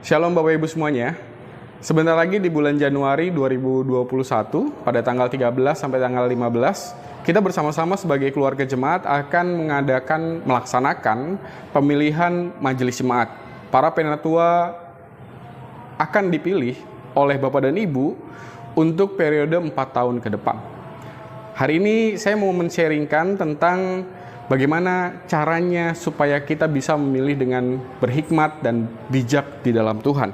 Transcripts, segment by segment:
Shalom Bapak Ibu semuanya. Sebentar lagi di bulan Januari 2021 pada tanggal 13 sampai tanggal 15 kita bersama-sama sebagai keluarga jemaat akan melaksanakan pemilihan majelis jemaat. Para penatua akan dipilih oleh Bapak dan Ibu untuk periode 4 tahun ke depan. Hari ini saya mau men-sharingkan tentang bagaimana caranya supaya kita bisa memilih dengan berhikmat dan bijak di dalam Tuhan.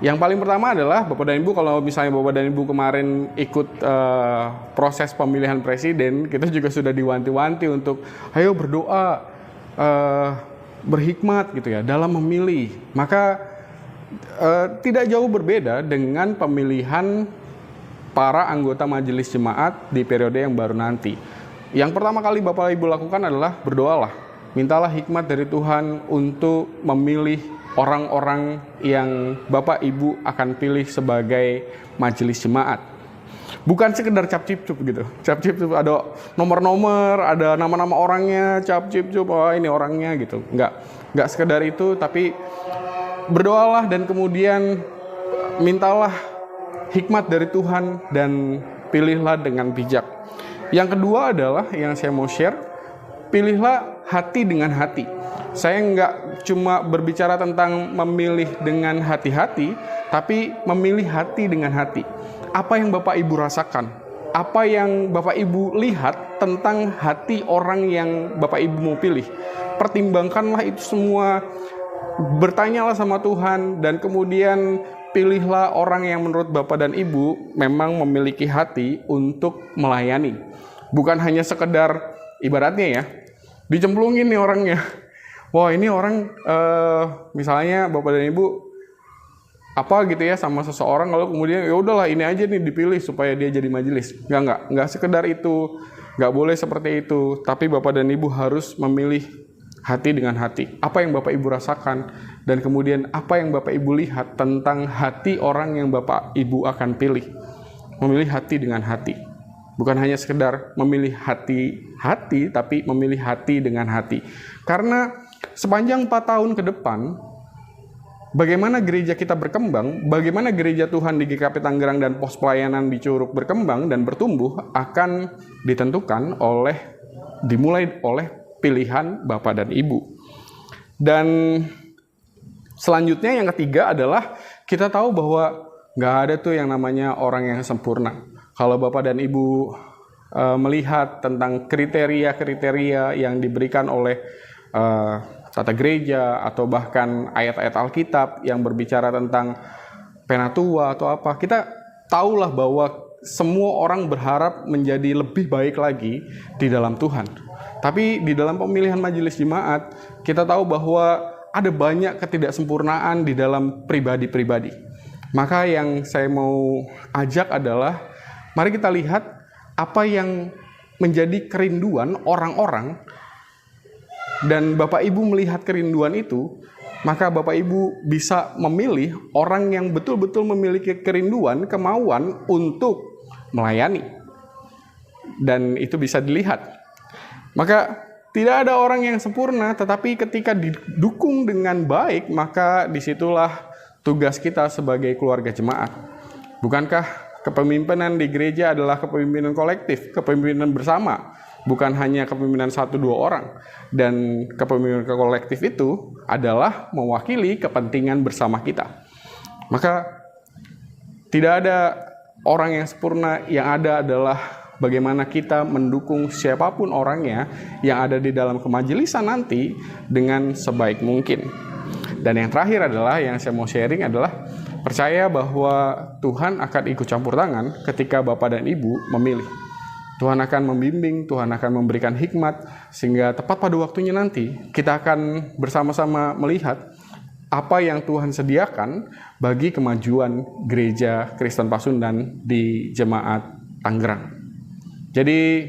Yang paling pertama adalah Bapak dan Ibu, kalau misalnya Bapak dan Ibu kemarin ikut proses pemilihan presiden, kita juga sudah diwanti-wanti untuk ayo berdoa, berhikmat gitu ya dalam memilih. Maka tidak jauh berbeda dengan pemilihan para anggota majelis jemaat di periode yang baru nanti. Yang pertama kali Bapak Ibu lakukan adalah berdoalah. Mintalah hikmat dari Tuhan untuk memilih orang-orang yang Bapak Ibu akan pilih sebagai majelis jemaat. Bukan sekedar cap-cip-cup gitu. Cap-cip-cup ada nomor-nomor, ada nama-nama orangnya, cap-cip-cup, oh ini orangnya gitu. Enggak sekedar itu, tapi berdoalah dan kemudian mintalah hikmat dari Tuhan dan pilihlah dengan bijak. Yang kedua adalah yang saya mau share, pilihlah hati dengan hati. Saya nggak cuma berbicara tentang memilih dengan hati-hati, tapi memilih hati dengan hati. Apa yang Bapak Ibu rasakan? Apa yang Bapak Ibu lihat tentang hati orang yang Bapak Ibu mau pilih? Pertimbangkanlah itu semua, bertanyalah sama Tuhan, dan kemudian pilihlah orang yang menurut Bapak dan Ibu memang memiliki hati untuk melayani. Bukan hanya sekedar ibaratnya ya, dicemplungin nih orangnya. Wah ini orang misalnya Bapak dan Ibu apa gitu ya sama seseorang, lalu kemudian ya udahlah ini aja nih dipilih supaya dia jadi majelis. Enggak sekedar itu, enggak boleh seperti itu. Tapi Bapak dan Ibu harus memilih hati dengan hati. Apa yang Bapak Ibu rasakan dan kemudian apa yang Bapak Ibu lihat tentang hati orang yang Bapak Ibu akan pilih. Memilih hati dengan hati. Bukan hanya sekedar memilih hati-hati, tapi memilih hati dengan hati. Karena sepanjang 4 tahun ke depan, bagaimana gereja kita berkembang, bagaimana gereja Tuhan di GKP Tangerang dan pos pelayanan di Curug berkembang dan bertumbuh, akan ditentukan dimulai oleh pilihan Bapak dan Ibu. Dan selanjutnya yang ketiga adalah kita tahu bahwa nggak ada tuh yang namanya orang yang sempurna. Kalau Bapak dan Ibu melihat tentang kriteria-kriteria yang diberikan oleh tata gereja atau bahkan ayat-ayat Alkitab yang berbicara tentang penatua atau apa, kita tahulah bahwa semua orang berharap menjadi lebih baik lagi di dalam Tuhan. Tapi di dalam pemilihan majelis jemaat, kita tahu bahwa ada banyak ketidaksempurnaan di dalam pribadi-pribadi. Maka yang saya mau ajak adalah, mari kita lihat apa yang menjadi kerinduan orang-orang, dan Bapak Ibu melihat kerinduan itu, maka Bapak Ibu bisa memilih orang yang betul-betul memiliki kerinduan, kemauan untuk melayani. Dan itu bisa dilihat. Maka tidak ada orang yang sempurna, tetapi ketika didukung dengan baik, maka disitulah tugas kita sebagai keluarga jemaat. Bukankah kepemimpinan di gereja adalah kepemimpinan kolektif, kepemimpinan bersama, bukan hanya kepemimpinan 1-2 orang. Dan kepemimpinan kolektif itu adalah mewakili kepentingan bersama kita. Maka tidak ada orang yang sempurna, yang ada adalah bagaimana kita mendukung siapapun orangnya yang ada di dalam kemajelisan nanti dengan sebaik mungkin. Dan yang terakhir adalah, yang saya mau sharing adalah, percaya bahwa Tuhan akan ikut campur tangan ketika Bapak dan Ibu memilih. Tuhan akan membimbing, Tuhan akan memberikan hikmat, sehingga tepat pada waktunya nanti kita akan bersama-sama melihat apa yang Tuhan sediakan bagi kemajuan gereja Kristen Pasundan di Jemaat Tangerang. Jadi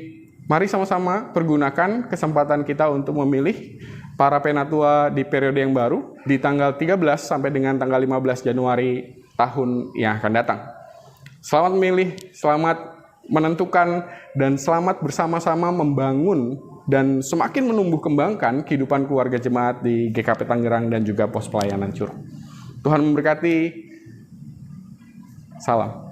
mari sama-sama pergunakan kesempatan kita untuk memilih para penatua di periode yang baru di tanggal 13 sampai dengan tanggal 15 Januari tahun yang akan datang. Selamat memilih, selamat menentukan, dan selamat bersama-sama membangun dan semakin menumbuh kembangkan kehidupan keluarga jemaat di GKP Tangerang dan juga pos pelayanan Curug. Tuhan memberkati. Salam.